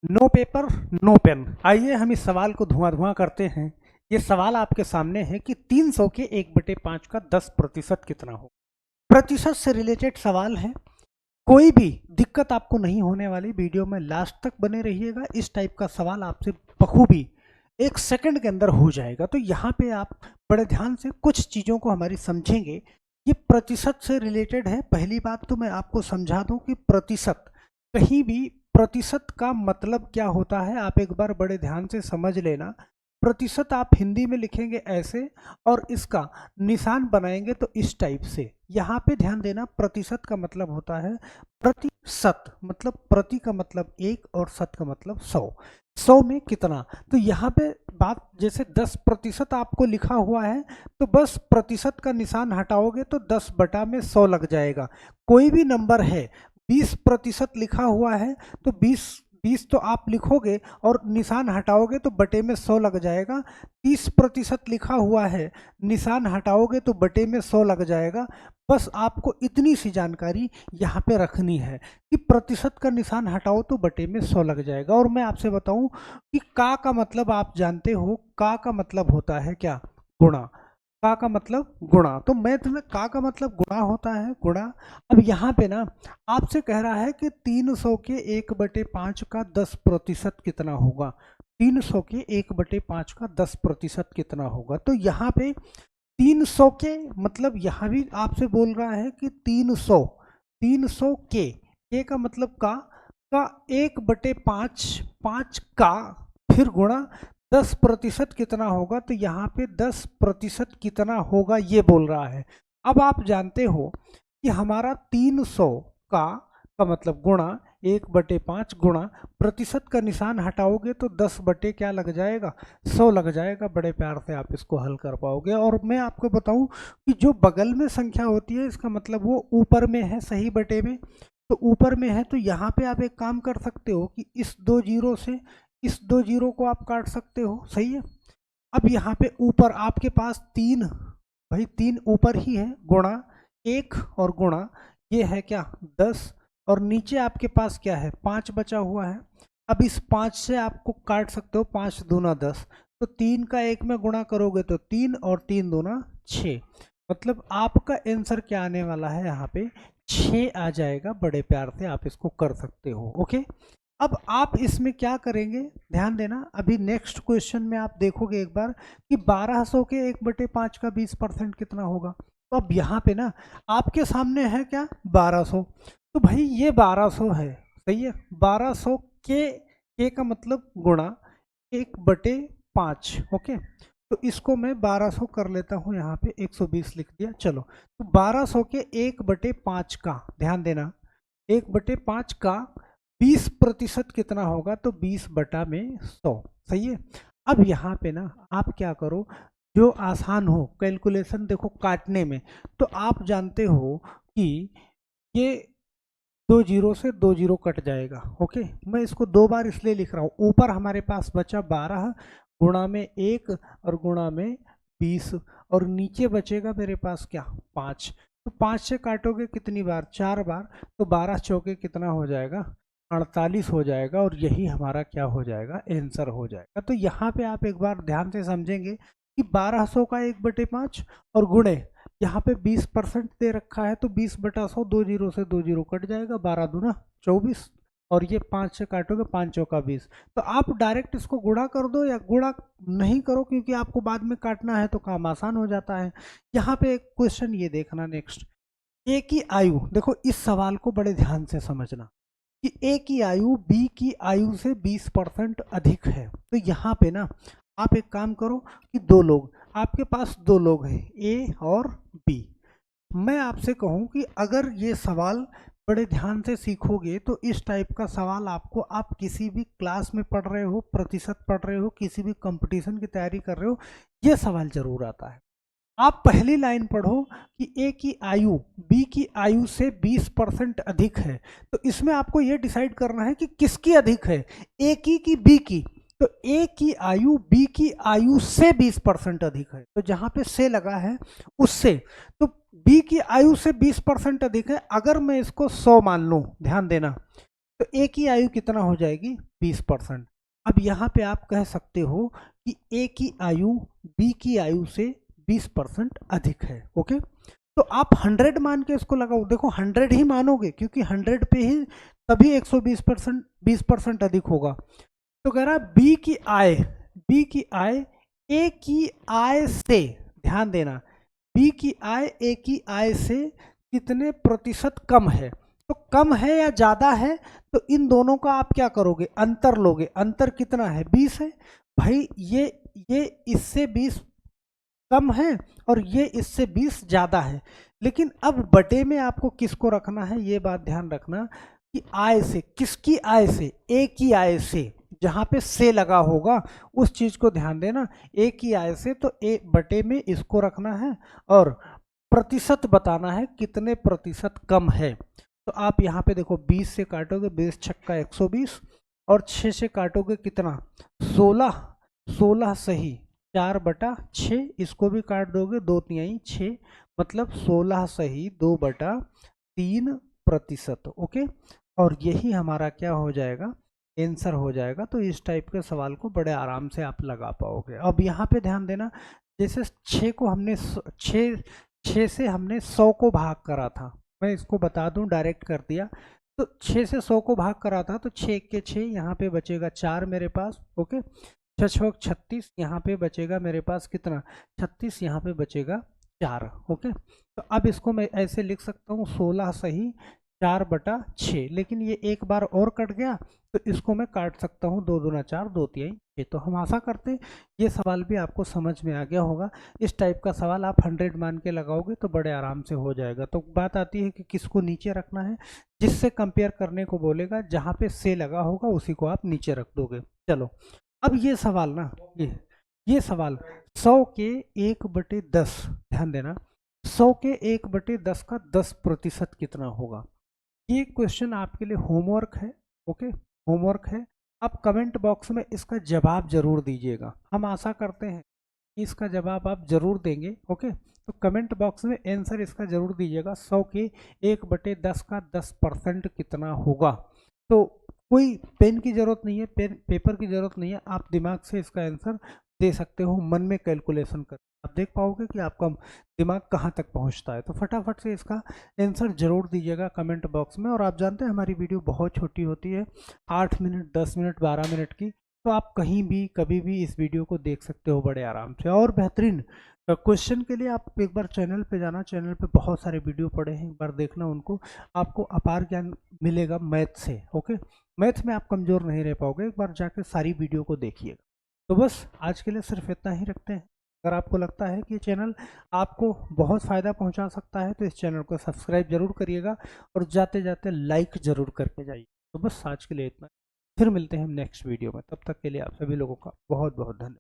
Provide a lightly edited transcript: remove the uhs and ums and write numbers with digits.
No paper no pain. आइए हम इस सवाल को धुआं धुआं करते हैं। ये सवाल आपके सामने है कि 300 के 1/5 का 10% कितना हो। प्रतिशत से रिलेटेड सवाल है। कोई भी दिक्कत आपको नहीं होने वाली, वीडियो में लास्ट तक बने रहिएगा। इस टाइप का सवाल आपसे बखूबी 1 सेकंड के अंदर हो जाएगा। तो यहाँ पे आप बड़े ध्यान से कुछ चीज़ों को हमारी समझेंगे। ये प्रतिशत से रिलेटेड है। पहली बात तो मैं आपको समझा दूं कि प्रतिशत, कहीं भी प्रतिशत का मतलब क्या होता है आप एक बार बड़े ध्यान से समझ लेना। प्रतिशत आप हिंदी में लिखेंगे ऐसे, और इसका निशान बनाएंगे तो इस टाइप से। यहाँ पे ध्यान देना, प्रतिशत का मतलब होता है प्रतिशत, मतलब प्रति का मतलब 1 और शत का मतलब 100। 100 में कितना, तो यहाँ पे बात जैसे 10% आपको लिखा हुआ है, तो बस प्रतिशत का निशान हटाओगे तो 10/100 लग जाएगा। कोई भी नंबर है, 20% लिखा हुआ है तो 20 तो आप लिखोगे और निशान हटाओगे तो बटे में 100 लग जाएगा। 30% लिखा हुआ है, निशान हटाओगे तो बटे में 100 लग जाएगा। बस आपको इतनी सी जानकारी यहाँ पे रखनी है कि प्रतिशत का निशान हटाओ तो बटे में 100 लग जाएगा। और मैं आपसे बताऊं कि का मतलब आप जानते हो, का मतलब होता है क्या, गुणा। का मतलब गुणा। तो मैथ में का मतलब गुणा होता है, गुणा। अब यहाँ पे ना आपसे कह रहा है कि 300 के 1/5 का 10% कितना होगा। 300 के 1/5 का 10% कितना होगा। तो यहाँ पे 300 के मतलब यहाँ भी आपसे बोल रहा है कि 300 के का मतलब का 1/5, 5 का फिर गुणा 10% कितना होगा। तो यहाँ पे 10% कितना होगा ये बोल रहा है। अब आप जानते हो कि हमारा 300 का मतलब गुणा 1/5 गुणा प्रतिशत का निशान हटाओगे तो 10 बटे क्या लग जाएगा, 100 लग जाएगा। बड़े प्यार से आप इसको हल कर पाओगे। और मैं आपको बताऊं कि जो बगल में संख्या होती है इसका मतलब वो ऊपर में है, सही बटे में। तो ऊपर में है तो यहाँ पे आप एक काम कर सकते हो कि इस 2 जीरो से इस 2 जीरो को आप काट सकते हो, सही है। अब यहाँ पे ऊपर आपके पास 3, भाई 3 ऊपर ही है, गुणा 1 और गुणा ये है क्या 10, और नीचे आपके पास क्या है 5 बचा हुआ है। अब इस 5 से आपको काट सकते हो, 5 दूना 10, तो 3 का 1 में गुणा करोगे तो 3 और 3 दूना 6। मतलब आपका आंसर क्या आने वाला है यहाँ पे 6 आ जाएगा। बड़े प्यार से आप इसको कर सकते हो, ओके। अब आप इसमें क्या करेंगे, ध्यान देना। अभी नेक्स्ट क्वेश्चन में आप देखोगे एक बार कि 1200 के 1/5 का 20% कितना होगा। तो अब यहाँ पे ना आपके सामने है क्या 1200, तो भाई ये 1200 है, सही है। 1200 के का मतलब गुणा 1/5, ओके। तो इसको मैं 1200 कर लेता हूँ, यहाँ पे 120 लिख दिया। चलो, तो 1200 के 1/5 का, ध्यान देना, 1/5 का 20% कितना होगा, तो 20/100, सही है। अब यहाँ पे ना आप क्या करो, जो आसान हो कैलकुलेशन, देखो काटने में तो आप जानते हो कि ये 2 जीरो से 2 जीरो कट जाएगा, ओके। मैं इसको 2 बार इसलिए लिख रहा हूँ, ऊपर हमारे पास बचा 12 गुणा में 1 और गुणा में 20, और नीचे बचेगा मेरे पास क्या 5। तो 5 से काटोगे कितनी बार, 4 बार, तो 12 चौके कितना हो जाएगा 48 हो जाएगा। और यही हमारा क्या हो जाएगा, आंसर हो जाएगा। तो यहाँ पे आप एक बार ध्यान से समझेंगे कि 1200 का 1/5 और गुणे यहाँ पे 20% दे रखा है, तो 20/100, 2 जीरो से 2 जीरो कट जाएगा, 12 दूना 24, और ये 5 से काटोगे 5 चौका 20। तो आप डायरेक्ट इसको गुणा कर दो, या गुणा नहीं करो क्योंकि आपको बाद में काटना है तो काम आसान हो जाता है। यहाँ पे एक क्वेश्चन ये देखना नेक्स्ट, ए की आयु, देखो इस सवाल को बड़े ध्यान से समझना कि ए की आयु बी की आयु से 20% अधिक है। तो यहाँ पे ना आप एक काम करो कि दो लोग, आपके पास दो लोग हैं ए और बी। मैं आपसे कहूँ कि अगर ये सवाल बड़े ध्यान से सीखोगे तो इस टाइप का सवाल आपको, आप किसी भी क्लास में पढ़ रहे हो, प्रतिशत पढ़ रहे हो, किसी भी कंपटीशन की तैयारी कर रहे हो, ये सवाल जरूर आता है। आप पहली लाइन पढ़ो कि ए की आयु बी की आयु से 20% अधिक है। तो इसमें आपको यह डिसाइड करना है कि किसकी अधिक है, ए की बी की। तो ए की आयु बी की आयु से 20% अधिक है, तो जहां पे से लगा है उससे, तो बी की आयु से 20% अधिक है। अगर मैं इसको 100 मान लूं, ध्यान देना, तो ए की आयु कितना हो जाएगी 20%। अब यहाँ पे आप कह सकते हो कि ए की आयु बी की आयु से 20% अधिक है। ओके, तो आप 100 मान के इसको लगाओ, देखो 100 ही मानोगे क्योंकि 100 पे ही तभी 120% अधिक होगा। तो कह रहा बी की आय ए की आय से, ध्यान देना, बी की आय ए की आय से कितने प्रतिशत कम है। तो कम है या ज्यादा है, तो इन दोनों का आप क्या करोगे, अंतर लोगे। अंतर कितना है 20 है भाई, ये इससे 20 कम है और ये इससे 20 ज्यादा है। लेकिन अब बटे में आपको किसको रखना है, ये बात ध्यान रखना कि आय से, किसकी आय से, ए की आय से, जहां पे से लगा होगा उस चीज को ध्यान देना। ए की आय से, तो ए बटे में इसको रखना है और प्रतिशत बताना है कितने प्रतिशत कम है। तो आप यहाँ पे देखो 20 से काटोगे, 20 छक्का 120 और 6 से काटोगे कितना 16, 16 सही 4/6, इसको भी काट दोगे 2 तिहाई 6, मतलब 16 सही 2/3%। ओके, और यही हमारा क्या हो जाएगा, आंसर हो जाएगा। तो इस टाइप के सवाल को बड़े आराम से आप लगा पाओगे। अब यहाँ पे ध्यान देना, जैसे 6 को हमने 6 से हमने 100 को भाग करा था, मैं इसको बता दूं, डायरेक्ट कर दिया। तो 6 से 100 को भाग करा था, तो 6 के 6 यहाँ पे बचेगा 4 मेरे पास। ओके, 6 36, यहाँ पे बचेगा मेरे पास कितना 36, यहाँ पे बचेगा 4। ओके, तो अब इसको मैं ऐसे लिख सकता हूँ 16 सही 4/6, लेकिन ये एक बार और कट गया तो इसको मैं काट सकता हूँ 2 दूना 4, 2 तिहाई 6। तो हम आशा करते हैं ये सवाल भी आपको समझ में आ गया होगा। इस टाइप का सवाल आप 100 मान के लगाओगे तो बड़े आराम से हो जाएगा। तो बात आती है कि किसको नीचे रखना है, जिससे कंपेयर करने को बोलेगा, जहाँ पे से लगा होगा उसी को आप नीचे रख दोगे। चलो, अब ये सवाल ना, ये सवाल 100 के 1/10, ध्यान देना, 100 के 1/10 का 10% कितना होगा। ये क्वेश्चन आपके लिए होमवर्क है। ओके, होमवर्क है। आप कमेंट बॉक्स में इसका जवाब जरूर दीजिएगा, हम आशा करते हैं कि इसका जवाब आप जरूर देंगे। ओके, तो कमेंट बॉक्स में आंसर इसका जरूर दीजिएगा, 100 के 1/10 का 10% कितना होगा। तो कोई पेन की जरूरत नहीं है, पेपर की जरूरत नहीं है, आप दिमाग से इसका आंसर दे सकते हो, मन में कैलकुलेशन कर आप देख पाओगे कि आपका दिमाग कहाँ तक पहुँचता है। तो फटाफट से इसका आंसर जरूर दीजिएगा कमेंट बॉक्स में। और आप जानते हैं हमारी वीडियो बहुत छोटी होती है, 8 मिनट 10 मिनट 12 मिनट की, तो आप कहीं भी कभी भी इस वीडियो को देख सकते हो बड़े आराम से। और बेहतरीन क्वेश्चन के लिए आप एक बार चैनल पे जाना, चैनल पे बहुत सारे वीडियो पड़े हैं, एक बार देखना उनको, आपको अपार ज्ञान मिलेगा मैथ से। ओके, मैथ में आप कमज़ोर नहीं रह पाओगे, एक बार जाके सारी वीडियो को देखिएगा। तो बस आज के लिए सिर्फ इतना ही रखते हैं। अगर आपको लगता है कि चैनल आपको बहुत फ़ायदा पहुंचा सकता है तो इस चैनल को सब्सक्राइब जरूर करिएगा और जाते जाते लाइक ज़रूर करके जाइए। तो बस आज के लिए इतना, फिर मिलते हैं हम नेक्स्ट वीडियो में, तब तक के लिए आप सभी लोगों का बहुत बहुत धन्यवाद।